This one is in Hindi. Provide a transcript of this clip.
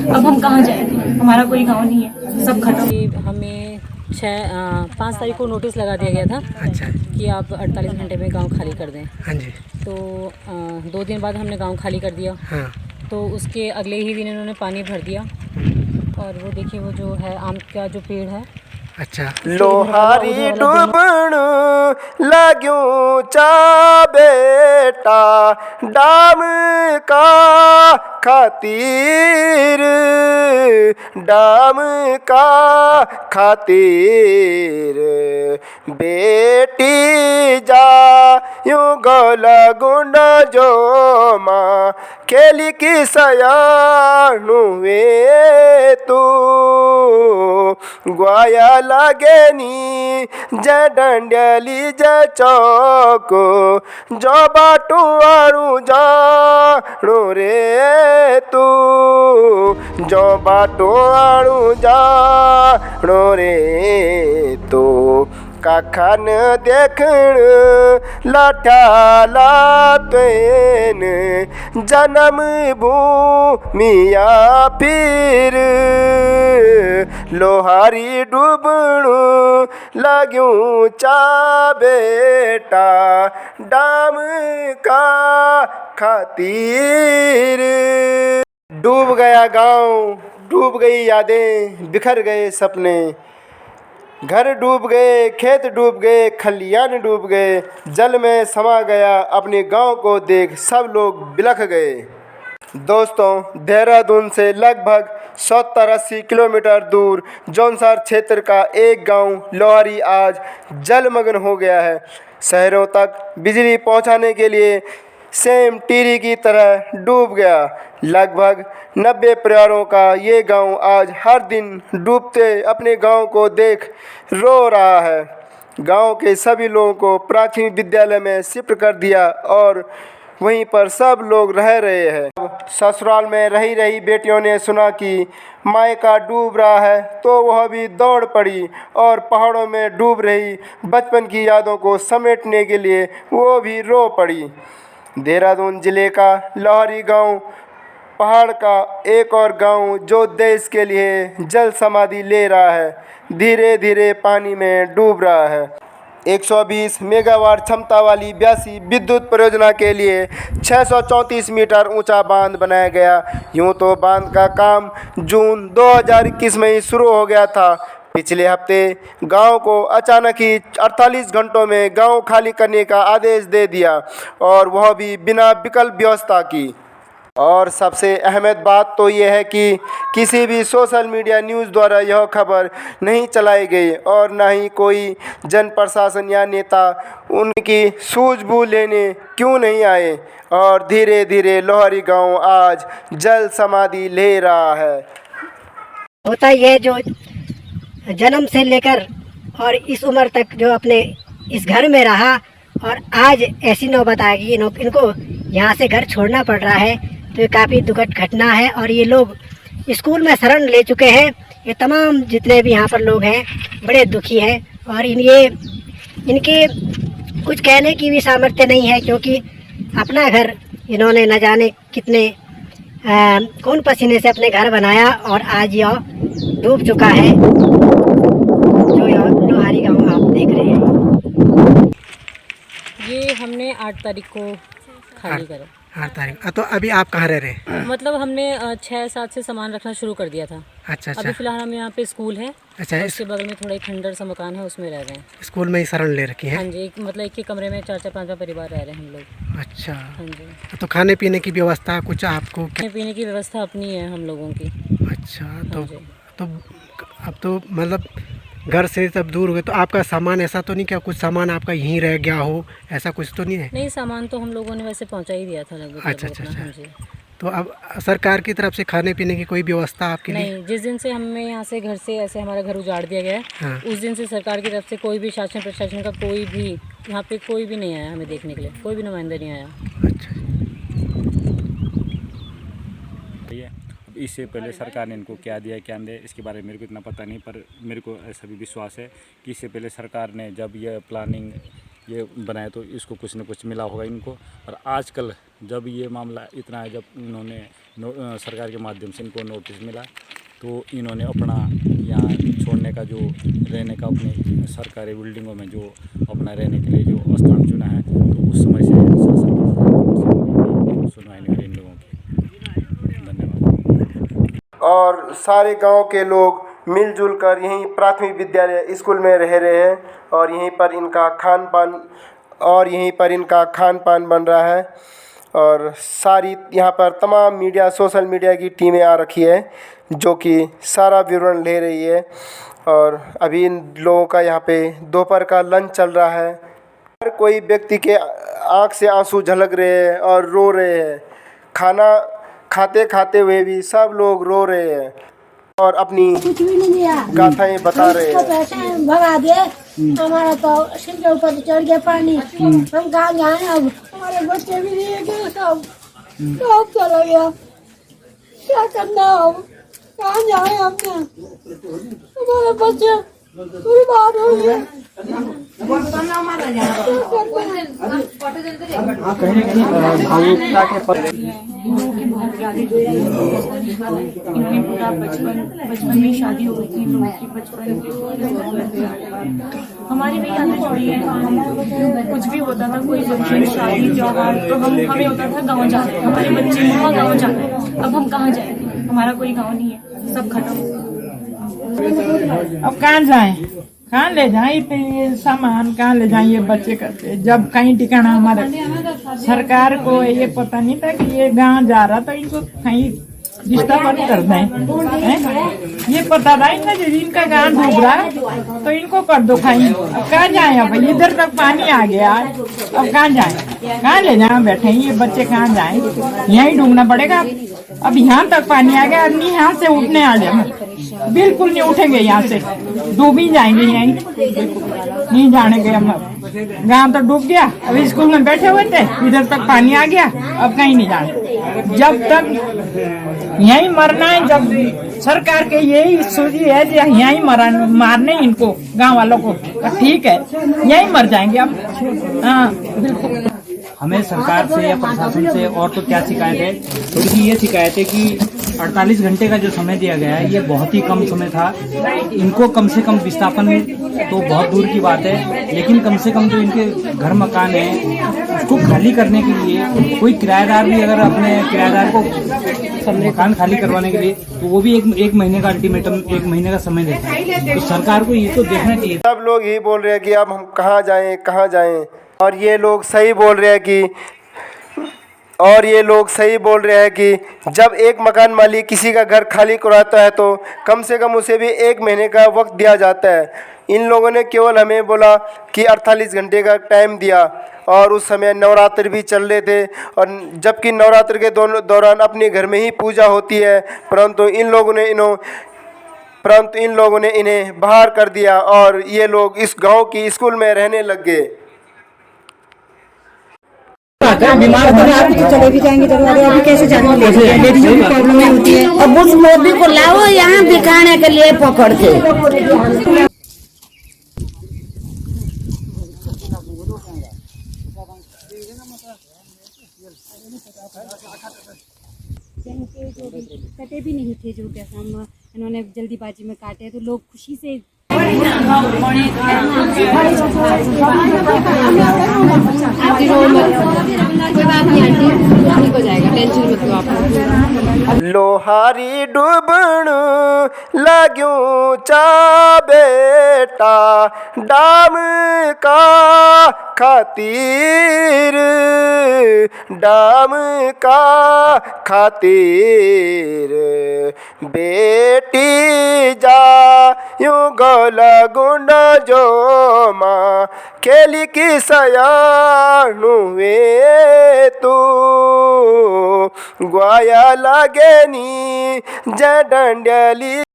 अब हम कहाँ जाएंगे, हमारा कोई गांव नहीं है, सब खत्म। हमें 5 तारीख को नोटिस लगा दिया गया था। अच्छा कि आप 48 घंटे में गांव खाली कर दें। हाँ जी। तो 2 दिन बाद हमने गांव खाली कर दिया। हाँ तो उसके अगले ही दिन इन्होंने पानी भर दिया। और वो देखिए, वो जो है आम का जो पेड़ है। अच्छा। लोहारी डूबण लाग्यूं चा बेटा डाम का खातिर, डाम का खातिर बेटी जा यूं गोला गुंडा जो माँ खेली की सयाणु वे तू ग्वाया लागे नी जय डंडली जय चौक जो बाटू आरू जाणू रे तू जो बाटू आरू जाणू रे तू काखन देखण लाठाला तेन जन्म भूमिया फिर लोहारी डूबणु लाग्यूं चा बेटा डाम का खातिर। डूब गया गांव, डूब गई यादें, बिखर गए सपने, घर डूब गए, खेत डूब गए, खलियान डूब गए, जल में समा गया अपने गांव को देख सब लोग बिलख गए। दोस्तों, देहरादून से लगभग 70-80 किलोमीटर दूर जौनसार क्षेत्र का एक गांव लोहारी आज जलमग्न हो गया है। शहरों तक बिजली पहुंचाने के लिए सेम टीरी की तरह डूब गया। लगभग 90 परिवारों का ये गांव आज हर दिन डूबते अपने गांव को देख रो रहा है। गांव के सभी लोगों को प्राथमिक विद्यालय में शिफ्ट कर दिया और वहीं पर सब लोग रह रहे हैं। अब ससुराल में रही रही बेटियों ने सुना कि मायका डूब रहा है तो वह भी दौड़ पड़ी और पहाड़ों में डूब रही बचपन की यादों को समेटने के लिए वो भी रो पड़ी। देहरादून ज़िले का लोहारी गांव पहाड़ का एक और गांव जो देश के लिए जल समाधि ले रहा है, धीरे धीरे पानी में डूब रहा है। 120 मेगावाट क्षमता वाली 82 विद्युत परियोजना के लिए 634 मीटर ऊंचा बांध बनाया गया। यूं तो बांध का काम जून 2021 में ही शुरू हो गया था। पिछले हफ्ते गांव को अचानक ही 48 घंटों में गांव खाली करने का आदेश दे दिया और वह भी बिना विकल्प व्यवस्था की। और सबसे अहम बात तो ये है कि किसी भी सोशल मीडिया न्यूज़ द्वारा यह खबर नहीं चलाई गई और न ही कोई जन प्रशासन या नेता उनकी सूझबूझ लेने क्यों नहीं आए और धीरे धीरे लोहारी गांव आज जल समाधि ले रहा है। होता यह जो जन्म से लेकर और इस उम्र तक जो अपने इस घर में रहा और आज ऐसी नौबत आ गई इनको यहाँ से घर छोड़ना पड़ रहा है, तो ये काफ़ी दुखद घटना है। और ये लोग स्कूल में शरण ले चुके हैं। ये तमाम जितने भी यहाँ पर लोग हैं बड़े दुखी हैं और इनके कुछ कहने की भी सामर्थ्य नहीं है, क्योंकि अपना घर इन्होंने न जाने कितने खून पसीने से अपने घर बनाया और आज यह डूब चुका है। जो लोहारी गांव आप देख रहे हैं, ये हमने 8 तारीख को खाली करा। 8 तारीख। तो अभी आप कहाँ रह रहे हैं? मतलब हमने 6-7 से सामान रखना शुरू कर दिया था। अच्छा अभी अच्छा फिलहाल हम यहाँ पे स्कूल है। अच्छा। उसके बगल में थोड़ा एक खंडर सा मकान है, उसमें रह रहे हैं। स्कूल में ही शरण ले रखी है? हाँ जी, मतलब एक ही कमरे में 4-5 परिवार रह रहे हैं हम लोग। अच्छा। हाँ जी। तो खाने पीने की व्यवस्था कुछ आपको? खाने पीने की व्यवस्था अपनी है हम लोगों की। अच्छा। हाँ तो अब तो मतलब घर से सब दूर हो गए, तो आपका सामान ऐसा तो नहीं क्या कुछ सामान आपका यहीं रह गया हो, ऐसा कुछ तो नहीं है? नहीं, सामान तो हम लोगों ने वैसे पहुंचा ही दिया था लगभग। अच्छा अच्छा अच्छा। हाँ जी। तो अब सरकार की तरफ से खाने पीने की कोई व्यवस्था आपके लिए? नहीं, जिस दिन से हमें यहाँ से घर से ऐसे हमारा घर उजाड़ दिया गया है, हाँ। उस दिन से सरकार की तरफ से कोई भी शासन प्रशासन का कोई भी यहाँ पे कोई भी नहीं आया हमें देखने के लिए, कोई भी नुमाइंदा नहीं आया। अच्छा। इससे पहले सरकार ने इनको क्या दिया क्या नहीं दिया इसके बारे में मेरे को इतना पता नहीं, पर मेरे को ऐसा भी विश्वास है कि इससे पहले सरकार ने जब यह प्लानिंग ये बनाए तो इसको कुछ न कुछ मिला होगा इनको। और आजकल जब ये मामला इतना है, जब इन्होंने सरकार के माध्यम से इनको नोटिस मिला तो इन्होंने अपना यहाँ छोड़ने का, जो रहने का, अपने सरकारी बिल्डिंगों में जो अपना रहने के लिए जो स्थान चुना है, तो उस समय से शासन सुनवाई नहीं करी इन लोगों की। धन्यवाद। और सारे गांव के लोग मिलजुल कर यहीं प्राथमिक विद्यालय स्कूल में रह रहे हैं और यहीं पर इनका खान पान बन रहा है। और सारी यहाँ पर तमाम मीडिया, सोशल मीडिया की टीमें आ रखी है जो कि सारा विवरण ले रही है। और अभी इन लोगों का यहाँ पे दोपहर का लंच चल रहा है। हर कोई व्यक्ति के आँख से आंसू झलक रहे हैं और रो रहे हैं। खाना खाते खाते हुए भी सब लोग रो रहे हैं और अपनी गाथाएं बता रहे हैं। भगा दे, हमारा तो सिर के ऊपर चढ़ गया पानी, हम कहाँ जाए अब, हमारे बच्चे भी नहीं गए, सब चला गया, क्या करना अब, कहाँ जाए हमने, हमारे बच्चे बर्बाद हो गए। इन्होंने पूरा बचपन में शादी हो गई थी इन लोगों की, बचपन हमारी भी यादें जुड़ी है। कुछ भी होता था, कोई फंक्शन, शादी, त्योहार, तो हमें होता था गाँव जाना है, हमारे बच्चे मम्मा गाँव जाना है। अब हम कहाँ जाएंगे, हमारा कोई गाँव नहीं है, सब खत्म। अब कहाँ जाएं, कहाँ ले जाएं, इतने सामान कहाँ ले जाएं ये बच्चे करते। जब कहीं ठिकाना हमारे सरकार को ये पता नहीं था कि ये गाँव जा रहा, तो इनको कहीं डिस्टर्ब कर दें, ये पता था इनका इनका गाँव डूब रहा है तो इनको कर दो खाई। अब कहाँ जाए, अब इधर तक पानी आ गया, अब कहाँ जाए, कहाँ ले जाए, बैठे ये बच्चे कहाँ जाए, यहीं डूबना पड़ेगा। अब यहाँ तक पानी आ गया, अब यहाँ से उठने आ जाए, बिल्कुल नहीं उठेंगे, यहाँ से डूब ही जाएंगे, यहीं नहीं जानेंगे हम। गाँव तो डूब गया, अब स्कूल में बैठे हुए थे, इधर तक पानी आ गया, अब कहीं नहीं जाने। जब तक यहीं मरना है, जब सरकार के यही सूझी है कि यहीं मारने इनको, गाँव वालों को, ठीक है यहीं मर जाएंगे अब। हाँ बिल्कुल। हमें सरकार से या प्रशासन से और तो क्या शिकायत है, थोड़ी सी ये शिकायत है कि 48 घंटे का जो समय दिया गया है ये बहुत ही कम समय था। इनको कम से कम विस्थापन तो बहुत दूर की बात है, लेकिन कम से कम जो इनके घर मकान है उसको खाली करने के लिए कोई किराएदार भी अगर अपने किराएदार को मकान खाली करवाने के लिए, तो वो भी एक महीने का अल्टीमेटम, 1 महीने का समय देता है। तो सरकार को ये तो देखना चाहिए। सब लोग यही बोल रहे हैं कि अब हम कहाँ जाएं, कहाँ जाएं। और ये लोग सही बोल रहे हैं कि जब एक मकान मालिक किसी का घर खाली कराता है तो कम से कम उसे भी 1 महीने का वक्त दिया जाता है। इन लोगों ने केवल हमें बोला कि 48 घंटे का टाइम दिया, और उस समय नवरात्र भी चल रहे थे, और जबकि नवरात्र के दौरान अपने घर में ही पूजा होती है, परंतु इन लोगों ने इन्हें बाहर कर दिया और ये लोग इस गांव की स्कूल में रहने लग गए। चले भी जाएंगे तो अभी कैसे जाने, लेडीजों की प्रॉब्लम होती है। अब उस मोदी को लाओ यहाँ दिखाने के लिए पकड़ के। कटे भी नहीं थे, जो कैसा इन्होंने जल्दीबाजी में काटे, तो लोग खुशी से लोहारी डूबण लाग्यूं चा बेटा डाम का खातिर, डाम का खातिर बेटी जा यूं गोला गुंडा जो माँ खेली की सयाणु वे तू ग्वाया लागेनी जडंडली।